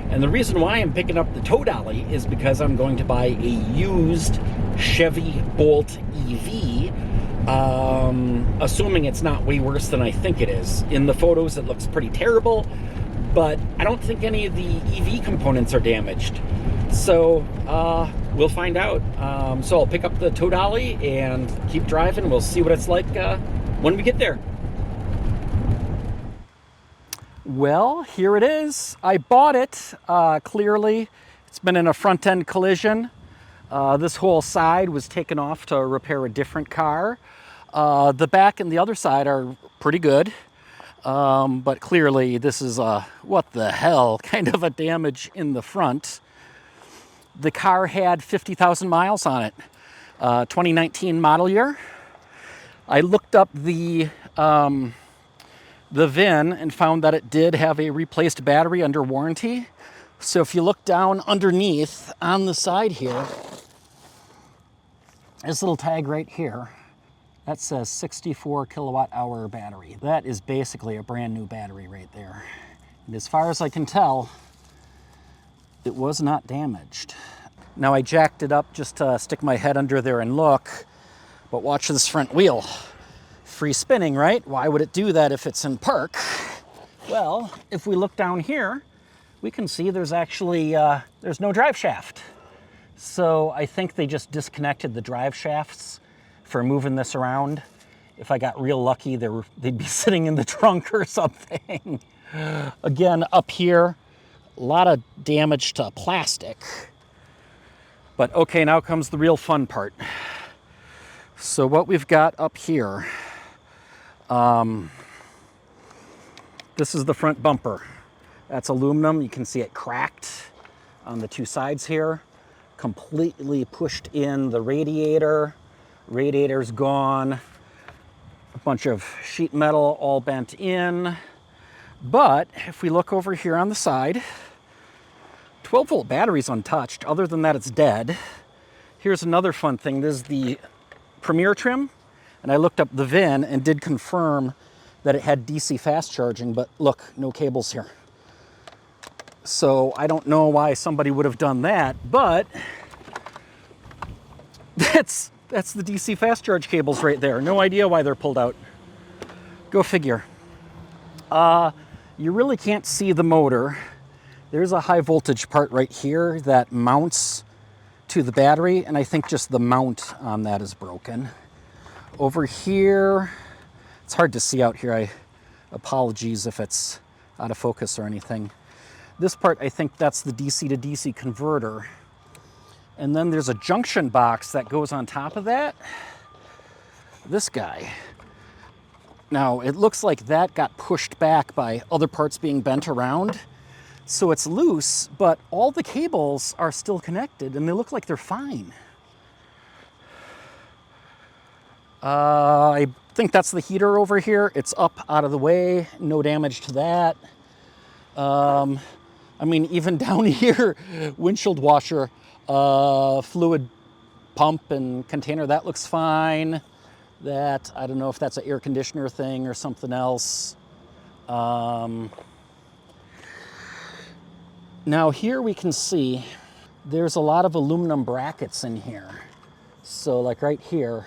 And the reason why I'm picking up the Tow Dolly is because I'm going to buy a used Chevy Bolt EV, assuming it's not way worse than I think it is. In the photos, it looks pretty terrible, but I don't think any of the EV components are damaged. So we'll find out. So I'll pick up the Tow Dolly and keep driving. We'll see what it's like when we get there. Well, here it is. I bought it. Clearly, it's been in a front-end collision. This whole side was taken off to repair a different car. The back and the other side are pretty good. But clearly, this is a what the hell kind of a damage in the front. The car had 50,000 miles on it. 2019 model year. I looked up the VIN and found that it did have a replaced battery under warranty. So if you look down underneath on the side here, this little tag right here, that says 64 kilowatt hour battery. That is basically a brand new battery right there. And as far as I can tell, it was not damaged. Now I jacked it up just to stick my head under there and look, but watch this front wheel. Free spinning, right? Why would it do that if it's in park? Well, if we look down here, we can see there's actually, there's no drive shaft. So I think they just disconnected the drive shafts for moving this around. If I got real lucky, they'd be sitting in the trunk or something. Again, up here, a lot of damage to plastic. But okay, now comes the real fun part. So what we've got up here, this is the front bumper. That's aluminum. You can see it cracked on the two sides here. Completely pushed in the radiator. Radiator's gone. A bunch of sheet metal all bent in. But if we look over here on the side, 12-volt battery's untouched. Other than that, it's dead. Here's another fun thing. This is the Premier trim. And I looked up the VIN and did confirm that it had DC fast charging, but look, no cables here. So I don't know why somebody would have done that, but that's the DC fast charge cables right there. No idea why they're pulled out. Go figure. You really can't see the motor. There's a high voltage part right here that mounts to the battery, and I think just the mount on that is broken. Over here, it's hard to see out here. Apologies if it's out of focus or anything. This part, I think that's the DC to DC converter. And then there's a junction box that goes on top of that. This guy. Now, it looks like that got pushed back by other parts being bent around. So it's loose, but all the cables are still connected and they look like they're fine. I think that's the heater over here. It's up out of the way, no damage to that. I mean, even down here, windshield washer, fluid pump and container, that looks fine. That, I don't know if that's an air conditioner thing or something else. Now here we can see there's a lot of aluminum brackets in here. So like right here,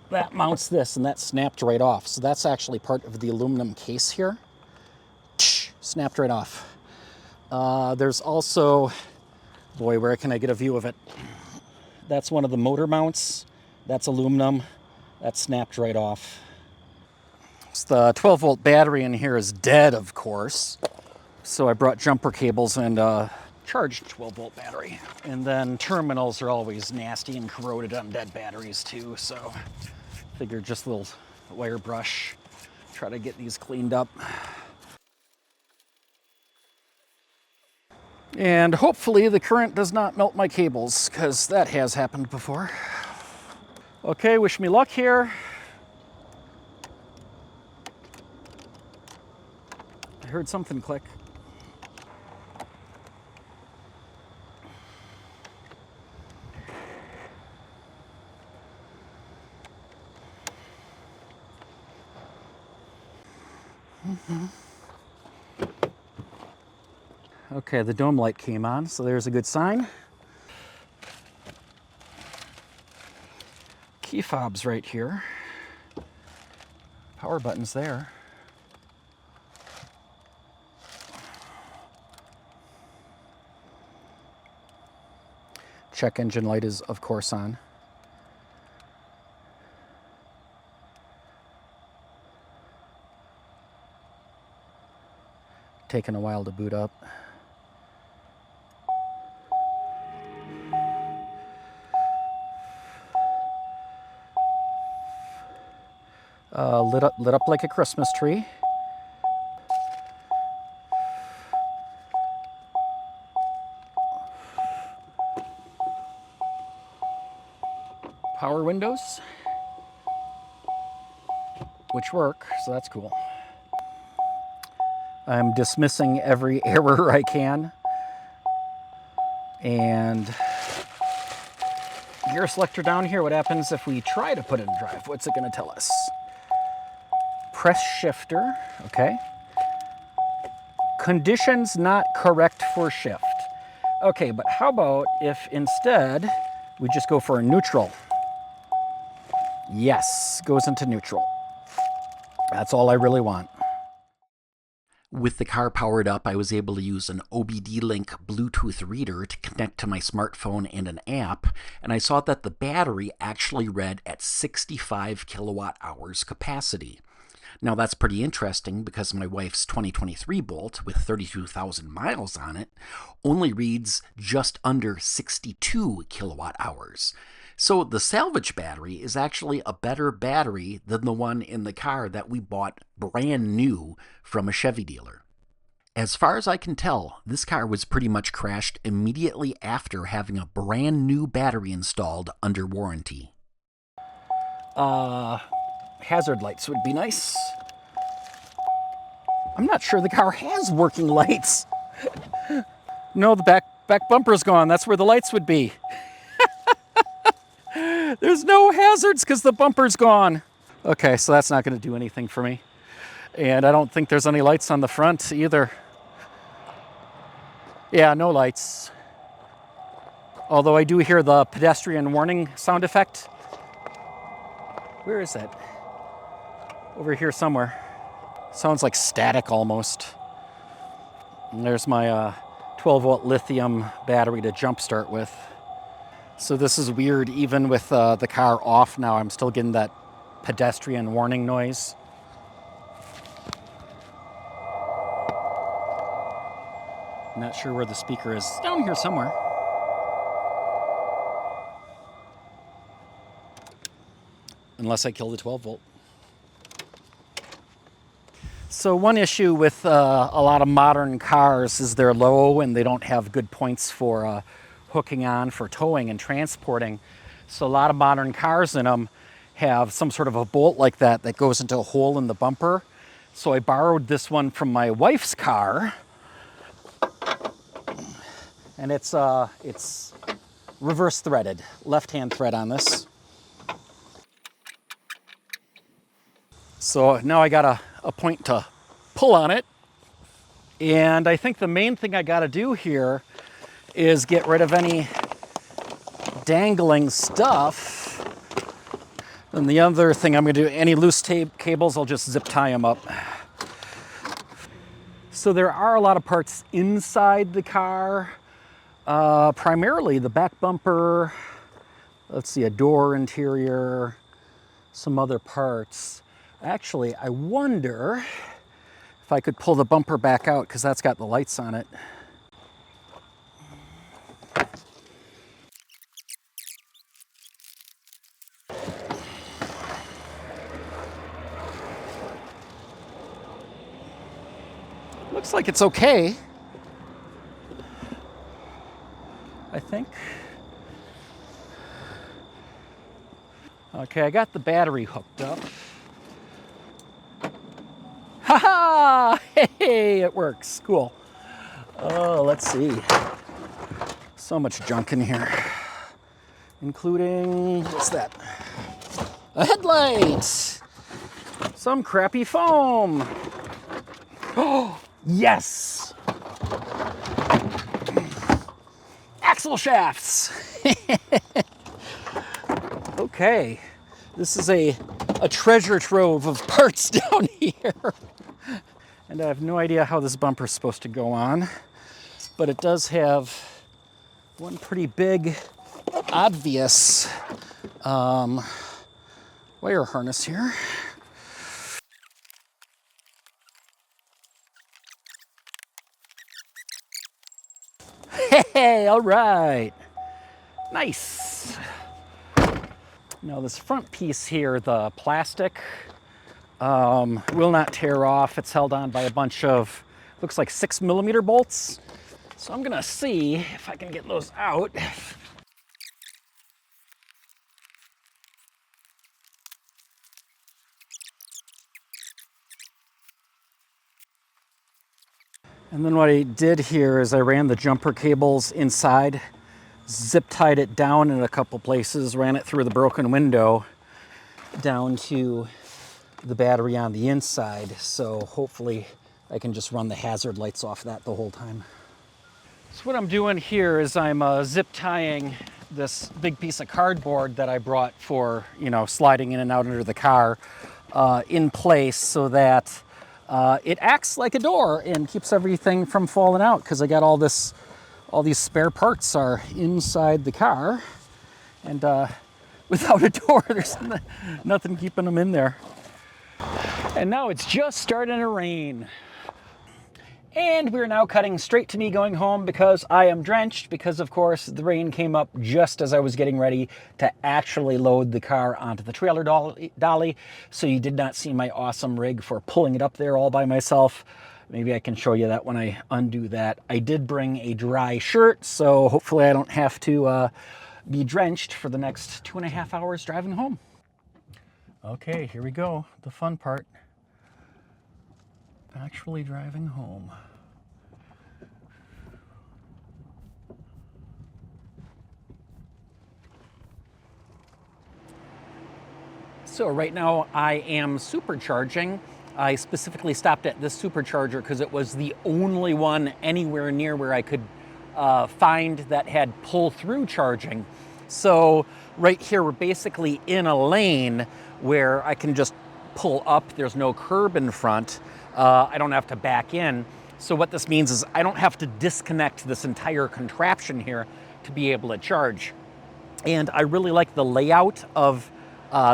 that mounts this and that snapped right off. So that's actually part of the aluminum case here. Snapped right off. There's also, boy, where can I get a view of it? That's one of the motor mounts. That's aluminum. That snapped right off. So the 12-volt battery in here is dead, of course. So I brought jumper cables and charged 12-volt battery. And then terminals are always nasty and corroded on dead batteries too. So figured just a little wire brush, try to get these cleaned up. And hopefully the current does not melt my cables, because that has happened before. Okay, wish me luck here. I heard something click. Okay, the dome light came on, so there's a good sign. Key fobs right here. Power buttons there. Check engine light is, of course, on. Taking a while to boot up. Lit up like a Christmas tree. Power windows, which work, so that's cool. I'm dismissing every error I can. And gear selector down here, what happens if we try to put it in drive? What's it gonna tell us? Press shifter, okay. Conditions not correct for shift. Okay, but how about if instead we just go for a neutral? Yes, goes into neutral. That's all I really want. With the car powered up, I was able to use an OBD-Link Bluetooth reader to connect to my smartphone and an app, and I saw that the battery actually read at 65 kilowatt hours capacity. Now that's pretty interesting because my wife's 2023 Bolt with 32,000 miles on it only reads just under 62 kilowatt hours. So the Salvaged battery is actually a better battery than the one in the car that we bought brand new from a Chevy dealer. As far as I can tell, this car was pretty much crashed immediately after having a brand new battery installed under warranty. Hazard lights would be nice. I'm not sure the car has working lights. No, the back bumper's gone. That's where the lights would be. There's no hazards because the bumper's gone. Okay, so that's not going to do anything for me. And I don't think there's any lights on the front either. Yeah, no lights. Although I do hear the pedestrian warning sound effect. Where is it? Over here somewhere. Sounds like static almost. And there's my 12-volt lithium battery to jumpstart with. So this is weird, even with the car off now, I'm still getting that pedestrian warning noise. I'm not sure where the speaker is. It's down here somewhere. Unless I kill the 12-volt. So one issue with a lot of modern cars is they're low and they don't have good points for hooking on for towing and transporting. So a lot of modern cars in them have some sort of a bolt like that that goes into a hole in the bumper. So I borrowed this one from my wife's car. And it's reverse threaded, left-hand thread on this. So now I got a point to pull on it. And I think the main thing I got to do here is get rid of any dangling stuff. And the other thing I'm going to do, any loose tape cables, I'll just zip tie them up. So there are a lot of parts inside the car, primarily the back bumper, let's see, a door interior, some other parts. Actually, I wonder if I could pull the bumper back out because that's got the lights on it. Looks like it's okay, I think. Okay, I got the battery hooked up. Ha-ha! Hey, it works. Cool. Oh, let's see. So much junk in here. Including, what's that? A headlight! Some crappy foam. Oh, yes! axle shafts. Okay, this is a treasure trove of parts down here. And I have no idea how this bumper's supposed to go on, but it does have one pretty big, obvious wire harness here. Hey, all right. Nice. Now this front piece here, the plastic, will not tear off. It's held on by a bunch of, looks like 6mm bolts. So I'm gonna see if I can get those out. And then what I did here is I ran the jumper cables inside, zip tied it down in a couple places, ran it through the broken window down to the battery on the inside. So hopefully I can just run the hazard lights off that the whole time. So what I'm doing here is I'm zip tying this big piece of cardboard that I brought for, you know, sliding in and out under the car in place so that it acts like a door and keeps everything from falling out, because I got all these spare parts are inside the car, and without a door, there's nothing keeping them in there. And now it's just starting to rain. And we're now cutting straight to me going home because I am drenched, because of course the rain came up just as I was getting ready to actually load the car onto the trailer dolly. So you did not see my awesome rig for pulling it up there all by myself. Maybe I can show you that when I undo that. I did bring a dry shirt, so hopefully I don't have to be drenched for the next 2.5 hours driving home. Okay, here we go, the fun part. Actually driving home. So right now I am supercharging. I specifically stopped at this supercharger because it was the only one anywhere near where I could find that had pull-through charging. So right here we're basically in a lane where I can just pull up. There's no curb in front. I don't have to back in. So what this means is I don't have to disconnect this entire contraption here to be able to charge. And I really like the layout of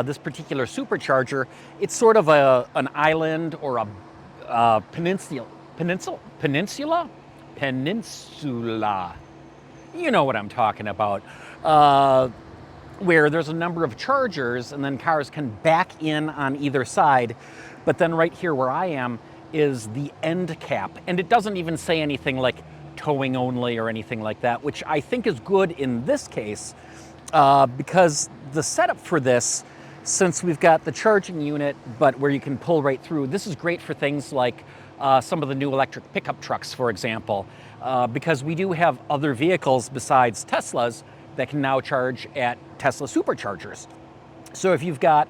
this particular supercharger. It's sort of an island or a peninsula. You know what I'm talking about. Where there's a number of chargers and then cars can back in on either side. But then right here where I am is the end cap. And it doesn't even say anything like towing only or anything like that, which I think is good in this case because the setup for this, since we've got the charging unit, but where you can pull right through, this is great for things like some of the new electric pickup trucks, for example, because we do have other vehicles besides Teslas that can now charge at Tesla superchargers. So if you've got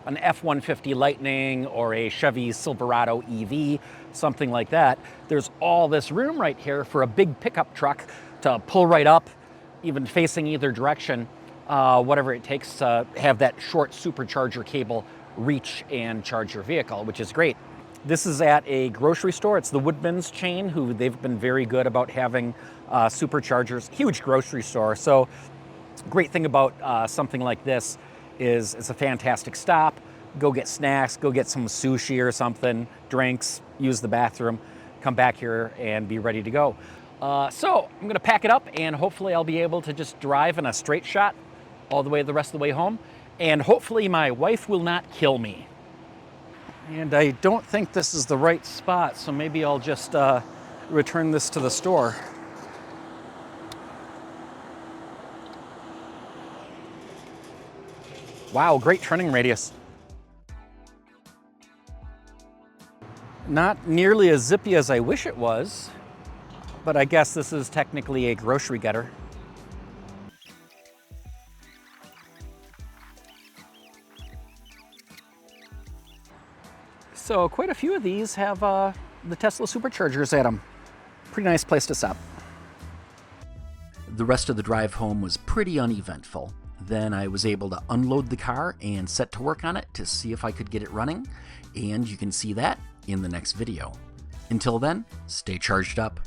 an F-150 Lightning or a Chevy Silverado EV, something like that, there's all this room right here for a big pickup truck to pull right up, even facing either direction, whatever it takes to have that short supercharger cable reach and charge your vehicle, which is great. This is at a grocery store. It's the Woodman's chain, who they've been very good about having superchargers, huge grocery store. So great thing about something like this is it's a fantastic stop. Go get snacks, go get some sushi or something, drinks, use the bathroom, come back here and be ready to go. So I'm gonna pack it up and hopefully I'll be able to just drive in a straight shot all the way the rest of the way home. And hopefully my wife will not kill me. And I don't think this is the right spot, so maybe I'll just return this to the store. Wow, great turning radius. Not nearly as zippy as I wish it was, but I guess this is technically a grocery getter. So quite a few of these have the Tesla superchargers at them. Pretty nice place to stop. The rest of the drive home was pretty uneventful. Then I was able to unload the car and set to work on it to see if I could get it running, and you can see that in the next video. Until then, stay charged up.